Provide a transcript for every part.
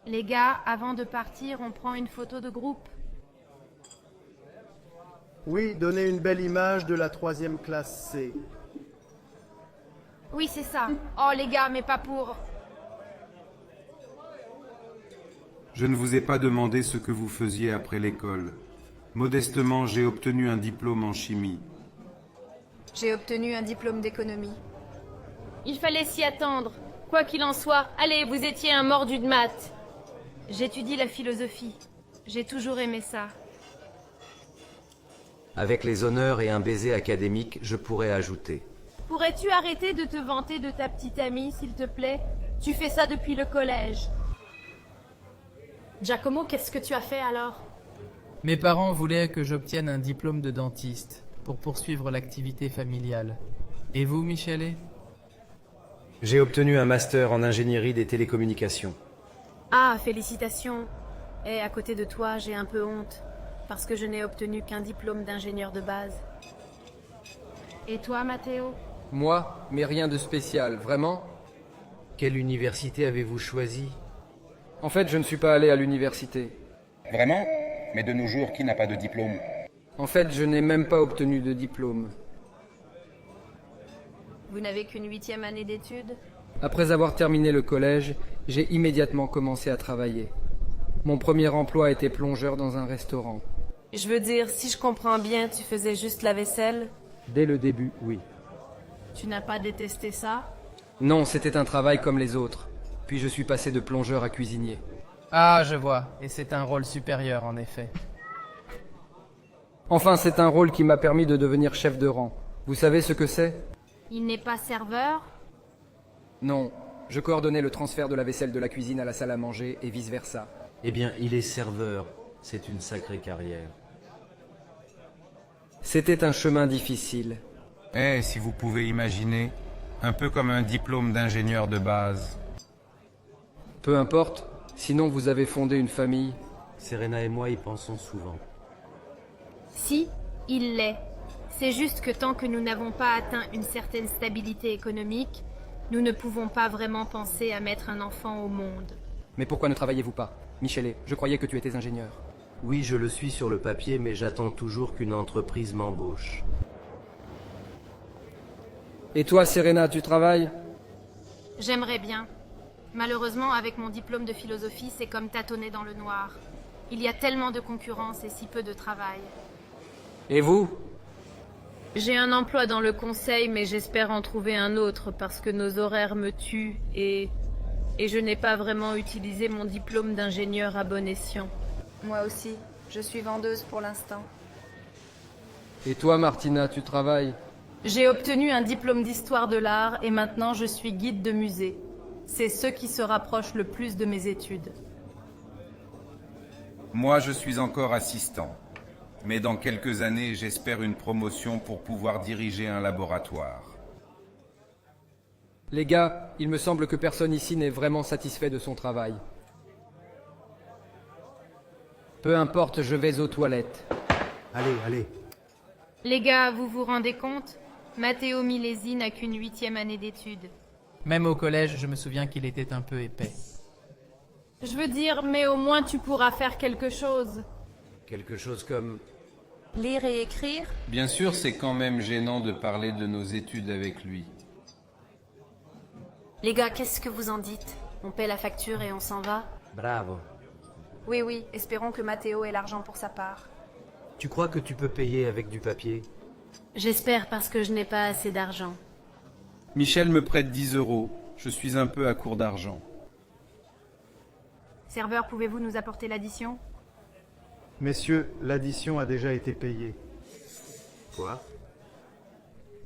Les gars, avant de partir, on prend une photo de groupe. Oui, donnez une belle image de la 3e classe C. Oui, c'est ça. Oh les gars, mais pas pour... Je ne vous ai pas demandé ce que vous faisiez après l'école. Modestement, j'ai obtenu un diplôme en chimie. J'ai obtenu un diplôme d'économie. Il fallait s'y attendre. Quoi qu'il en soit, allez, vous étiez un mordu de maths. J'étudie la philosophie. J'ai toujours aimé ça. Avec les honneurs et un baiser académique, je pourrais ajouter. Pourrais-tu arrêter de te vanter de ta petite amie, s'il te plaît? Tu fais ça depuis le collège. Giacomo, qu'est-ce que tu as fait alors? Mes parents voulaient que j'obtienne un diplôme de dentiste pour poursuivre l'activité familiale. Et vous, Michele? J'ai obtenu un master en ingénierie des télécommunications. Ah, félicitations. Et à côté de toi, j'ai un peu honte, parce que je n'ai obtenu qu'un diplôme d'ingénieur de base. Et toi, Matteo? Moi, mais rien de spécial, vraiment? Quelle université avez-vous choisi? En fait, je ne suis pas allé à l'université. Vraiment? Mais de nos jours, qui n'a pas de diplôme? En fait, je n'ai même pas obtenu de diplôme. Vous n'avez qu'une 8e année d'études? Après avoir terminé le collège, j'ai immédiatement commencé à travailler. Mon premier emploi était plongeur dans un restaurant. Je veux dire, si je comprends bien, tu faisais juste la vaisselle? Dès le début, oui. Tu n'as pas détesté ça? Non, c'était un travail comme les autres. Puis je suis passé de plongeur à cuisinier. Ah, je vois. Et c'est un rôle supérieur, en effet. Enfin, c'est un rôle qui m'a permis de devenir chef de rang. Vous savez ce que c'est? Il n'est pas serveur? Non. Je coordonnais le transfert de la vaisselle de la cuisine à la salle à manger et vice-versa. Eh bien, il est serveur. C'est une sacrée carrière. C'était un chemin difficile. Eh, si vous pouvez imaginer, un peu comme un diplôme d'ingénieur de base. Peu importe, sinon vous avez fondé une famille. Serena et moi y pensons souvent. Si, il l'est. C'est juste que tant que nous n'avons pas atteint une certaine stabilité économique, nous ne pouvons pas vraiment penser à mettre un enfant au monde. Mais pourquoi ne travaillez-vous pas? Michele, je croyais que tu étais ingénieur. Oui, je le suis sur le papier, mais j'attends toujours qu'une entreprise m'embauche. Et toi, Serena, tu travailles? J'aimerais bien. Malheureusement, avec mon diplôme de philosophie, c'est comme tâtonner dans le noir. Il y a tellement de concurrence et si peu de travail. Et vous? J'ai un emploi dans le conseil, mais j'espère en trouver un autre parce que nos horaires me tuent et je n'ai pas vraiment utilisé mon diplôme d'ingénieur à bon escient. Moi aussi, je suis vendeuse pour l'instant. Et toi, Martina, tu travailles? J'ai obtenu un diplôme d'histoire de l'art et maintenant je suis guide de musée. C'est ce qui se rapproche le plus de mes études. Moi, je suis encore assistant. Mais dans quelques années, j'espère une promotion pour pouvoir diriger un laboratoire. Les gars, il me semble que personne ici n'est vraiment satisfait de son travail. Peu importe, je vais aux toilettes. Allez, allez. Les gars, vous vous rendez compte? Matteo Milesi n'a qu'une 8e année d'études. Même au collège, je me souviens qu'il était un peu épais. Je veux dire, mais au moins tu pourras faire quelque chose. Quelque chose comme... Lire et écrire? Bien sûr, c'est quand même gênant de parler de nos études avec lui. Les gars, qu'est-ce que vous en dites? On paie la facture et on s'en va? Bravo. Oui, oui, espérons que Matteo ait l'argent pour sa part. Tu crois que tu peux payer avec du papier? J'espère parce que je n'ai pas assez d'argent. Michel me prête 10 €. Je suis un peu à court d'argent. Serveur, pouvez-vous nous apporter l'addition? Messieurs, l'addition a déjà été payée. Quoi?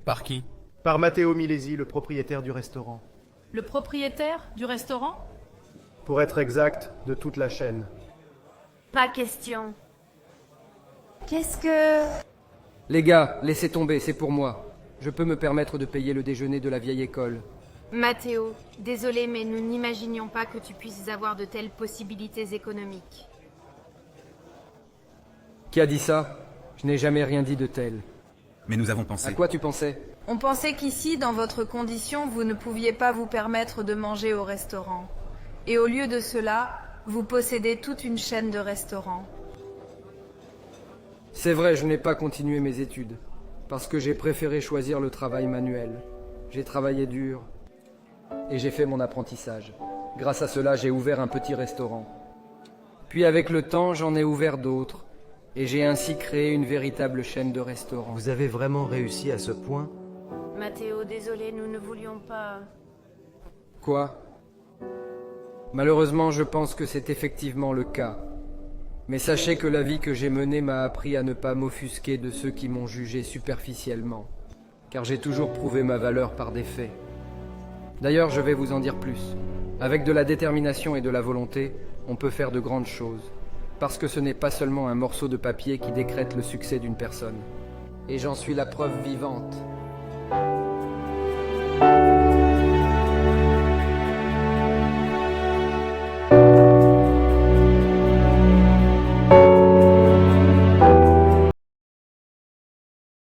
Par qui? Par Matteo Milesi, le propriétaire du restaurant. Le propriétaire du restaurant? Pour être exact, de toute la chaîne. Pas question. Qu'est-ce que... Les gars, laissez tomber, c'est pour moi. Je peux me permettre de payer le déjeuner de la vieille école. Matteo, désolé, mais nous n'imaginions pas que tu puisses avoir de telles possibilités économiques. Qui a dit ça? Je n'ai jamais rien dit de tel. Mais nous avons pensé. À quoi tu pensais? On pensait qu'ici, dans votre condition, vous ne pouviez pas vous permettre de manger au restaurant. Et au lieu de cela, Vous possédez toute une chaîne de restaurants. C'est vrai, je n'ai pas continué mes études, parce que j'ai préféré choisir le travail manuel. J'ai travaillé dur, et j'ai fait mon apprentissage. Grâce à cela, j'ai ouvert un petit restaurant. Puis avec le temps, j'en ai ouvert d'autres, et j'ai ainsi créé une véritable chaîne de restaurants. Vous avez vraiment réussi à ce point? Matteo, désolé, nous ne voulions pas... Quoi? Malheureusement, je pense que c'est effectivement le cas. Mais sachez que la vie que j'ai menée m'a appris à ne pas m'offusquer de ceux qui m'ont jugé superficiellement, car j'ai toujours prouvé ma valeur par des faits. D'ailleurs, je vais vous en dire plus. Avec de la détermination et de la volonté, on peut faire de grandes choses, parce que ce n'est pas seulement un morceau de papier qui décrète le succès d'une personne. Et j'en suis la preuve vivante.